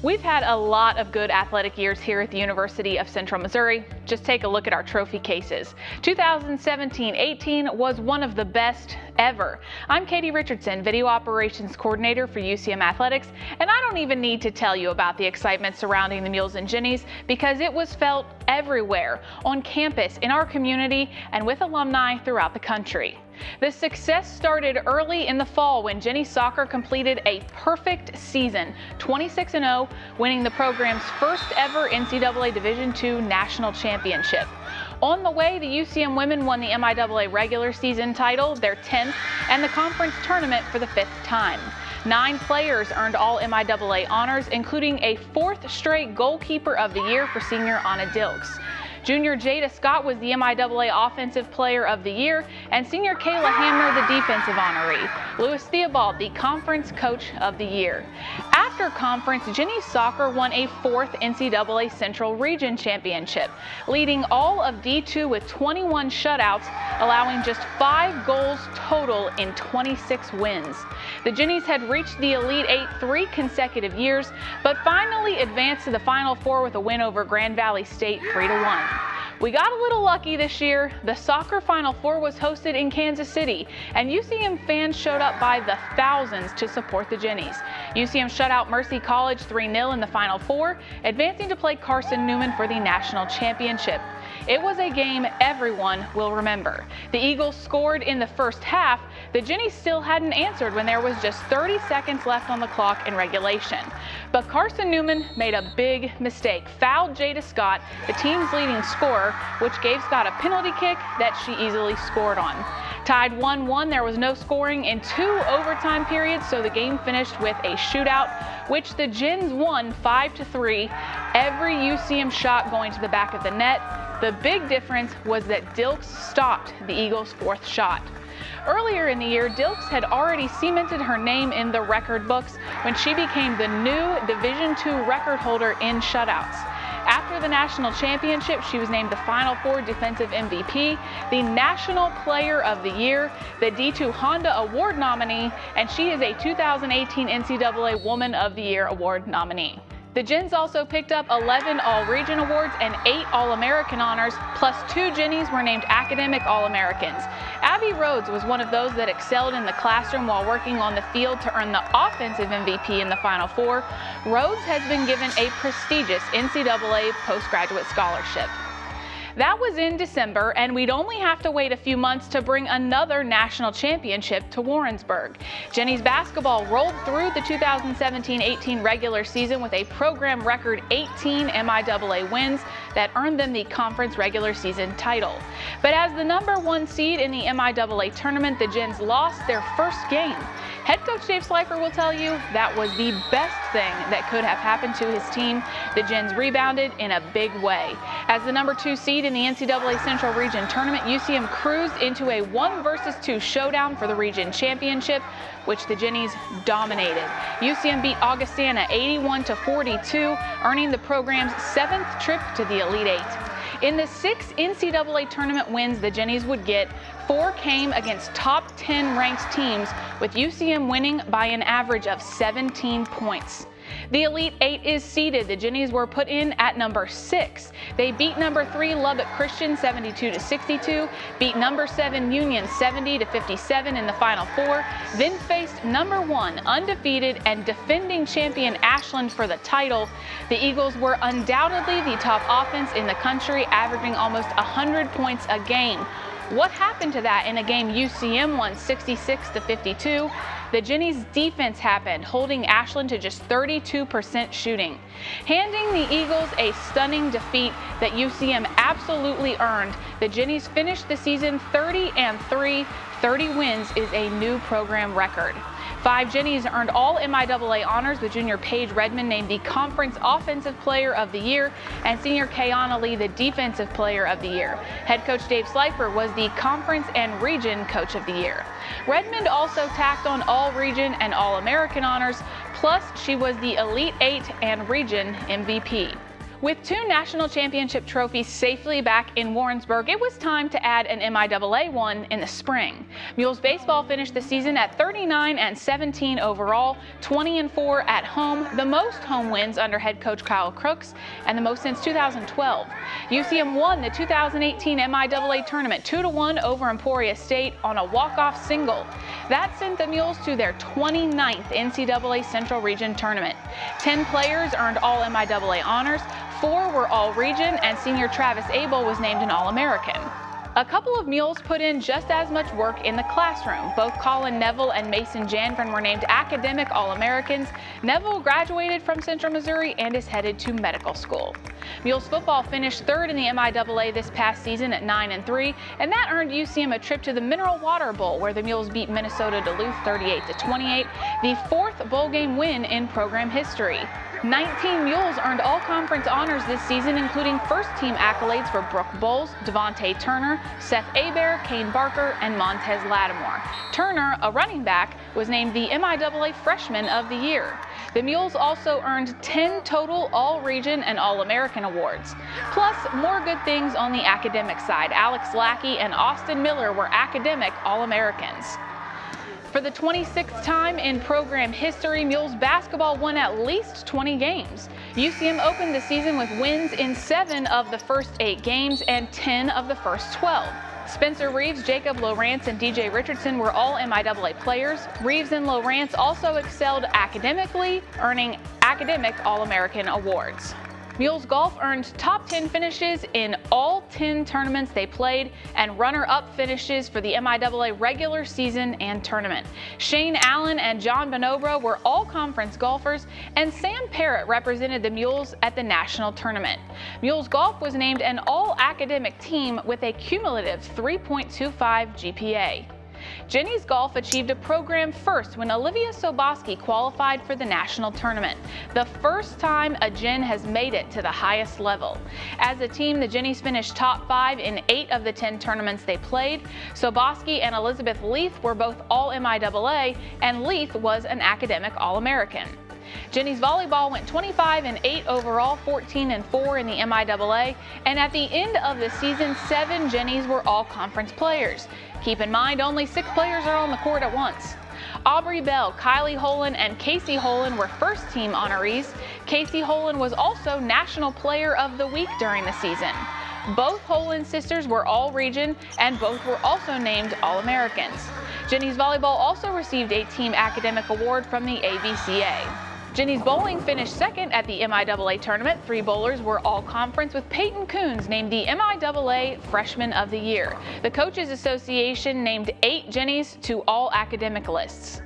We've had a lot of good athletic years here at the University of Central Missouri. Just take a look at our trophy cases. 2017-18 was one of the best ever. I'm Katie Richardson, Video Operations Coordinator for UCM Athletics, and I don't even need to tell you about the excitement surrounding the Mules and Jennies because it was felt everywhere, on campus, in our community, and with alumni throughout the country. The success started early in the fall when Jenny Soccer completed a perfect season, 26-0, winning the program's first ever NCAA Division II National Championship. On the way, the UCM women won the MIAA regular season title, their 10th, and the conference tournament for the 5th time. 9 players earned all MIAA honors, including a 4th straight Goalkeeper of the Year for senior Anna Dilks. Junior Jada Scott was the MIAA Offensive Player of the Year, and senior Kayla Hamner the Defensive Honoree. Lewis Theobald the Conference Coach of the Year. After conference, Jenny Soccer won a 4th NCAA Central Region Championship, leading all of D2 with 21 shutouts, allowing just 5 goals total in 26 wins. The Jennies had reached the Elite Eight 3 consecutive years, but finally advanced to the Final Four with a win over Grand Valley State 3-1. We got a little lucky this year. The soccer Final Four was hosted in Kansas City, and UCM fans showed up by the thousands to support the Jennies. UCM shut out Mercy College 3-0 in the Final Four, advancing to play Carson Newman for the national championship. It was a game everyone will remember. The Eagles scored in the first half. The Jennies still hadn't answered when there was just 30 seconds left on the clock in regulation. But Carson Newman made a big mistake, fouled Jada Scott, the team's leading scorer, which gave Scott a penalty kick that she easily scored on. Tied 1-1, there was no scoring in 2 overtime periods, so the game finished with a shootout, which the Gens won 5-3, every UCM shot going to the back of the net. The big difference was that Dilks stopped the Eagles' 4th shot. Earlier in the year, Dilks had already cemented her name in the record books when she became the new Division II record holder in shutouts. After the national championship, she was named the Final Four Defensive MVP, the National Player of the Year, the D2 Honda Award nominee, and she is a 2018 NCAA Woman of the Year Award nominee. The Gens also picked up 11 All-Region awards and 8 All-American honors, plus 2 Jennies were named Academic All-Americans. Abby Rhodes was one of those that excelled in the classroom while working on the field to earn the Offensive MVP in the Final Four. Rhodes has been given a prestigious NCAA postgraduate scholarship. That was in December, and we'd only have to wait a few months to bring another national championship to Warrensburg. Jennies basketball rolled through the 2017-18 regular season with a program record 18 MIAA wins that earned them the conference regular season title. But as the #1 seed in the MIAA tournament, the Gens lost their first game. Head coach Dave Slifer will tell you that was the best thing that could have happened to his team. The Gens rebounded in a big way. As the #2 seed in the NCAA Central Region Tournament, UCM cruised into a 1-versus-2 showdown for the region championship, which the Jennies dominated. UCM beat Augustana 81-42, earning the program's 7th trip to the Elite Eight. In the 6 NCAA tournament wins the Jennies would get, 4 came against top 10 ranked teams, with UCM winning by an average of 17 points. The Elite Eight is seeded. The Jennies were put in at number 6. They beat number 3 Lubbock Christian 72-62, beat number 7 Union 70-57 in the Final Four, then faced number 1 undefeated and defending champion Ashland for the title. The Eagles were undoubtedly the top offense in the country, averaging almost 100 points a game. What happened to that in a game UCM won 66-52? The Jennies' defense happened, holding Ashland to just 32% shooting, handing the Eagles a stunning defeat that UCM absolutely earned. The Jennies finished the season 30-3. 30 wins is a new program record. 5 Jennies earned all MIAA honors, with junior Paige Redmond named the Conference Offensive Player of the Year and senior Kayana Lee the Defensive Player of the Year. Head coach Dave Slifer was the Conference and Region Coach of the Year. Redmond also tacked on all region and all American honors, plus she was the Elite Eight and Region MVP. With 2 national championship trophies safely back in Warrensburg, it was time to add an MIAA one in the spring. Mules baseball finished the season at 39-17 overall, 20-4 at home, the most home wins under head coach Kyle Crooks, and the most since 2012. UCM won the 2018 MIAA tournament 2-1 over Emporia State on a walk-off single. That sent the Mules to their 29th NCAA Central Region tournament. 10 players earned all MIAA honors, 4 were All-Region, and senior Travis Abel was named an All-American. A couple of Mules put in just as much work in the classroom. Both Colin Neville and Mason Janvin were named academic All-Americans. Neville graduated from Central Missouri and is headed to medical school. Mules football finished 3rd in the MIAA this past season at 9-3, and that earned UCM a trip to the Mineral Water Bowl, where the Mules beat Minnesota Duluth 38-28, the 4th bowl game win in program history. 19 Mules earned all-conference honors this season, including first-team accolades for Brooke Bowles, Devontae Turner, Seth Abear, Kane Barker, and Montez Lattimore. Turner, a running back, was named the MIAA Freshman of the Year. The Mules also earned 10 total All-Region and All-American awards. Plus, more good things on the academic side. Alex Lackey and Austin Miller were academic All-Americans. For the 26th time in program history, Mules basketball won at least 20 games. UCM opened the season with wins in 7 of the first 8 games and 10 of the first 12. Spencer Reeves, Jacob Lowrance, and DJ Richardson were all MIAA players. Reeves and Lowrance also excelled academically, earning academic All-American awards. Mules golf earned top 10 finishes in all 10 tournaments they played and runner-up finishes for the MIAA regular season and tournament. Shane Allen and John Bonobro were all-conference golfers, and Sam Parrott represented the Mules at the national tournament. Mules golf was named an all-academic team with a cumulative 3.25 GPA. Jenny's golf achieved a program first when Olivia Soboski qualified for the national tournament, the first time a Jen has made it to the highest level. As a team, the Jennies finished top 5 in 8 of the 10 tournaments they played. Soboski and Elizabeth Leith were both All-MIAA, and Leith was an academic All-American. Jennies volleyball went 25-8 overall, 14-4 in the MIAA, and at the end of the season, 7 Jennies were all-conference players. Keep in mind, only 6 players are on the court at once. Aubrey Bell, Kylie Holen, and Casey Holen were first-team honorees. Casey Holen was also National Player of the Week during the season. Both Holen sisters were All-Region, and both were also named All-Americans. Jennies volleyball also received a Team Academic Award from the AVCA. Jennies bowling finished second at the MIAA tournament. 3 bowlers were all-conference, with Peyton Coons named the MIAA Freshman of the Year. The Coaches Association named 8 Jennies to all academic lists.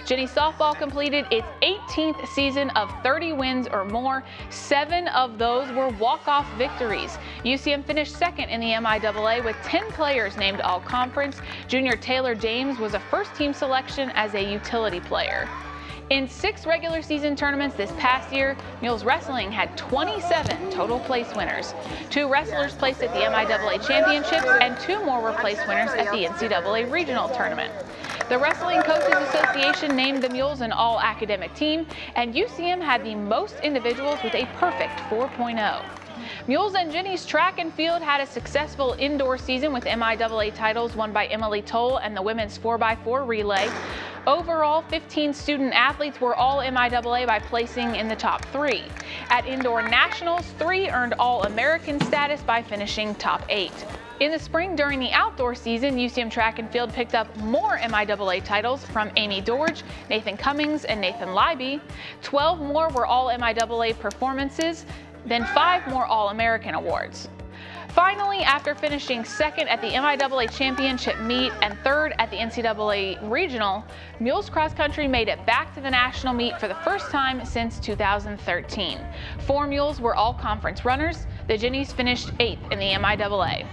Jennies softball completed its 18th season of 30 wins or more. 7 of those were walk-off victories. UCM finished second in the MIAA with 10 players named all-conference. Junior Taylor James was a first-team selection as a utility player. In 6 regular season tournaments this past year, Mules Wrestling had 27 total place winners. 2 wrestlers placed at the MIAA Championships, and 2 more were place winners at the NCAA Regional Tournament. The Wrestling Coaches Association named the Mules an all-academic team, and UCM had the most individuals with a perfect 4.0. Mules and Jennies track and field had a successful indoor season with MIAA titles won by Emily Toll and the women's 4x4 relay. Overall, 15 student athletes were all MIAA by placing in the top 3. At indoor nationals, 3 earned All-American status by finishing top 8. In the spring during the outdoor season, UCM track and field picked up more MIAA titles from Amy Dorge, Nathan Cummings, and Nathan Leiby. 12 more were all MIAA performances, then 5 more All-American awards. Finally, after finishing second at the MIAA Championship meet and third at the NCAA Regional, Mules Cross Country made it back to the national meet for the first time since 2013. 4 Mules were all-conference runners. The Jennies finished 8th in the MIAA.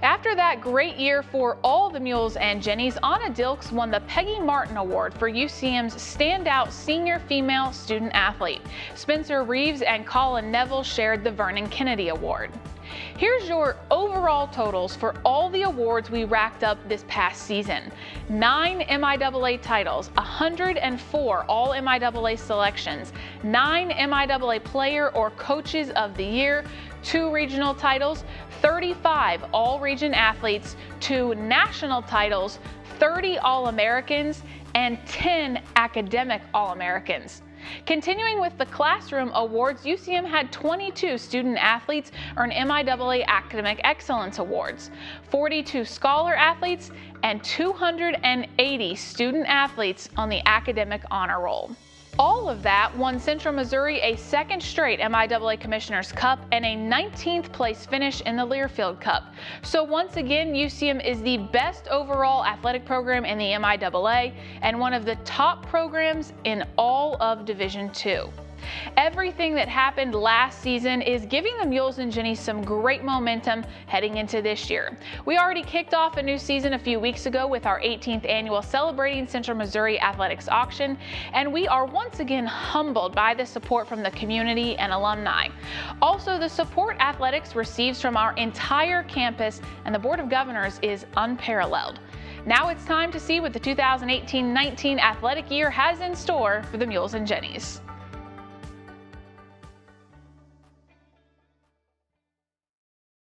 After that great year for all the Mules and Jennies, Anna Dilks won the Peggy Martin Award for UCM's Standout Senior Female Student Athlete. Spencer Reeves and Colin Neville shared the Vernon Kennedy Award. Here's your overall totals for all the awards we racked up this past season. 9 MIAA titles, 104 All MIAA selections, 9 MIAA Player or Coaches of the Year, 2 regional titles, 35 All-Region athletes, 2 national titles, 30 All-Americans, and 10 academic All-Americans. Continuing with the classroom awards, UCM had 22 student athletes earn MIAA Academic Excellence Awards, 42 scholar athletes, and 280 student athletes on the Academic Honor Roll. All of that won Central Missouri a second straight MIAA Commissioner's Cup and a 19th place finish in the Learfield Cup. So once again, UCM is the best overall athletic program in the MIAA and one of the top programs in all of Division II. Everything that happened last season is giving the Mules and Jennies some great momentum heading into this year. We already kicked off a new season a few weeks ago with our 18th annual Celebrating Central Missouri Athletics auction, and we are once again humbled by the support from the community and alumni. Also, the support athletics receives from our entire campus and the Board of Governors is unparalleled. Now it's time to see what the 2018-19 athletic year has in store for the Mules and Jennies.